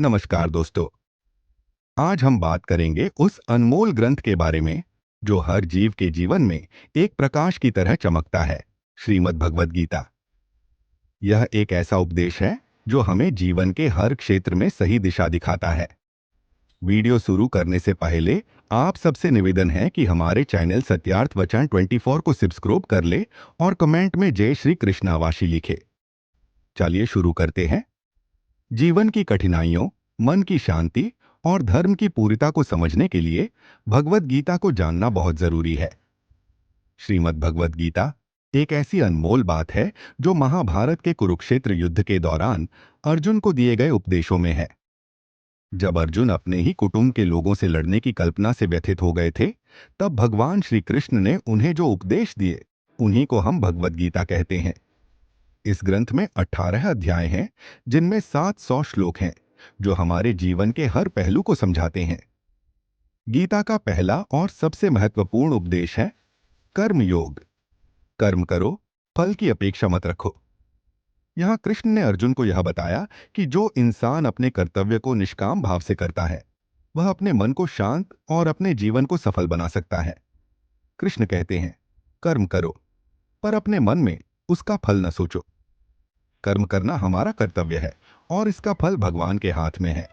नमस्कार दोस्तों। आज हम बात करेंगे उस अनमोल ग्रंथ के बारे में जो हर जीव के जीवन में एक प्रकाश की तरह चमकता है, श्रीमद् भगवद गीता। यह एक ऐसा उपदेश है जो हमें जीवन के हर क्षेत्र में सही दिशा दिखाता है। वीडियो शुरू करने से पहले आप सबसे निवेदन है कि हमारे चैनल सत्यार्थ वचन 24 को सब्सक्राइब कर ले और कमेंट में जय श्री कृष्णावाशी लिखे। चलिए शुरू करते हैं। जीवन की कठिनाइयों, मन की शांति और धर्म की पूर्णता को समझने के लिए भगवत गीता को जानना बहुत जरूरी है। श्रीमद् भगवत गीता एक ऐसी अनमोल बात है जो महाभारत के कुरुक्षेत्र युद्ध के दौरान अर्जुन को दिए गए उपदेशों में है। जब अर्जुन अपने ही कुटुंब के लोगों से लड़ने की कल्पना से व्यथित हो गए थे, तब भगवान श्री कृष्ण ने उन्हें जो उपदेश दिए, उन्हीं को हम भगवत गीता कहते हैं। इस ग्रंथ में 18 अध्याय हैं, जिनमें 700 श्लोक हैं, जो हमारे जीवन के हर पहलू को समझाते हैं। गीता का पहला और सबसे महत्वपूर्ण उपदेश है कर्म योग। कर्म करो, फल की अपेक्षा मत रखो। यहाँ कृष्ण ने अर्जुन को यह बताया कि जो इंसान अपने कर्तव्य को निष्काम भाव से करता है, वह अपने मन को शांत और अपने जीवन को सफल बना सकता है। कृष्ण कहते हैं, कर्म करो, पर अपने मन में उसका फल न सोचो। कर्म करना हमारा कर्तव्य है और इसका फल भगवान के हाथ में है।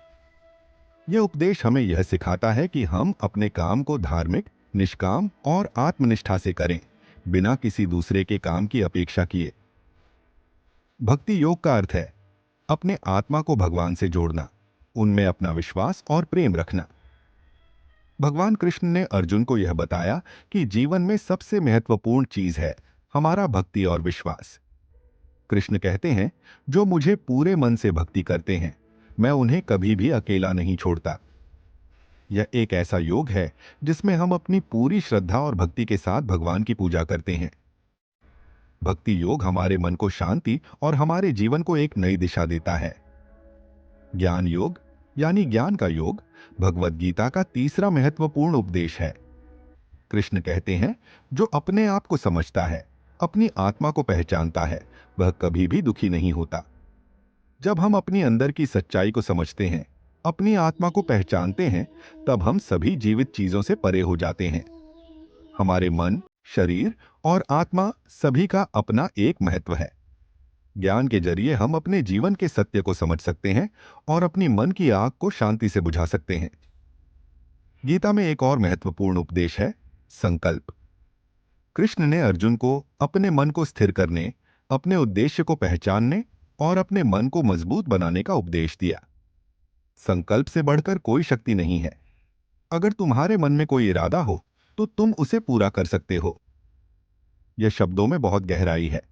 यह उपदेश हमें यह सिखाता है कि हम अपने काम को धार्मिक, निष्काम और आत्मनिष्ठा से करें, बिना किसी दूसरे के काम की अपेक्षा किए। भक्ति योग का अर्थ है अपने आत्मा को भगवान से जोड़ना, उनमें अपना विश्वास और प्रेम रखना। भगवान कृष्ण ने अर्जुन को यह बताया कि जीवन में सबसे महत्वपूर्ण चीज है हमारा भक्ति और विश्वास। कृष्ण कहते हैं, जो मुझे पूरे मन से भक्ति करते हैं, मैं उन्हें कभी भी अकेला नहीं छोड़ता। यह एक ऐसा योग है जिसमें हम अपनी पूरी श्रद्धा और भक्ति के साथ भगवान की पूजा करते हैं। भक्ति योग हमारे मन को शांति और हमारे जीवन को एक नई दिशा देता है। ज्ञान योग यानी ज्ञान का योग भगवद गीता का तीसरा महत्वपूर्ण उपदेश है। कृष्ण कहते हैं, जो अपने आप को समझता है, अपनी आत्मा को पहचानता है, वह कभी भी दुखी नहीं होता। जब हम अपनी अंदर की सच्चाई को समझते हैं, अपनी आत्मा को पहचानते हैं, तब हम सभी जीवित चीजों से परे हो जाते हैं। हमारे मन, शरीर और आत्मा सभी का अपना एक महत्व है। ज्ञान के जरिए हम अपने जीवन के सत्य को समझ सकते हैं और अपनी मन की आग को शांति से बुझा सकते हैं। गीता में एक और महत्वपूर्ण उपदेश है संकल्प। कृष्ण ने अर्जुन को अपने मन को स्थिर करने, अपने उद्देश्य को पहचानने और अपने मन को मजबूत बनाने का उपदेश दिया। संकल्प से बढ़कर कोई शक्ति नहीं है। अगर तुम्हारे मन में कोई इरादा हो, तो तुम उसे पूरा कर सकते हो। यह शब्दों में बहुत गहराई है।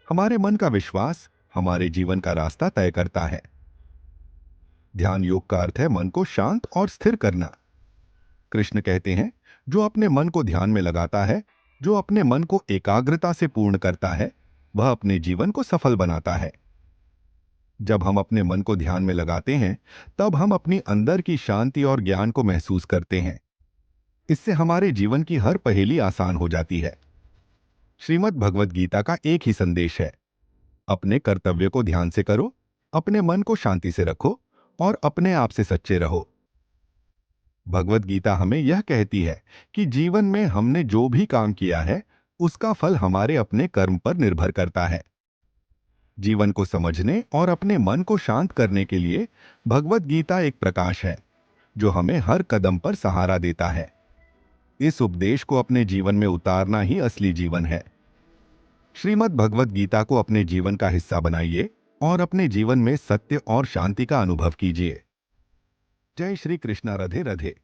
हमारे मन का विश्वास हमारे जीवन का रास्ता तय करता है। ध्यान योग का अर्थ है मन को शांत और स्थिर करना। कृष्ण कहते हैं, जो अपने मन को ध्यान में लगाता है, जो अपने मन को एकाग्रता से पूर्ण करता है, वह अपने जीवन को सफल बनाता है। जब हम अपने मन को ध्यान में लगाते हैं, तब हम अपनी अंदर की शांति और ज्ञान को महसूस करते हैं। इससे हमारे जीवन की हर पहेली आसान हो जाती है। श्रीमद् भगवद गीता का एक ही संदेश है, अपने कर्तव्य को ध्यान से करो, अपने मन को शांति से रखो और अपने आप से सच्चे रहो। भगवद गीता हमें यह कहती है कि जीवन में हमने जो भी काम किया है, उसका फल हमारे अपने कर्म पर निर्भर करता है। जीवन को समझने और अपने मन को शांत करने के लिए भगवद गीता एक प्रकाश है जो हमें हर कदम पर सहारा देता है। इस उपदेश को अपने जीवन में उतारना ही असली जीवन है। श्रीमद् भगवद गीता को अपने जीवन का हिस्सा बनाइए और अपने जीवन में सत्य और शांति का अनुभव कीजिए। जय श्री कृष्णा। राधे राधे।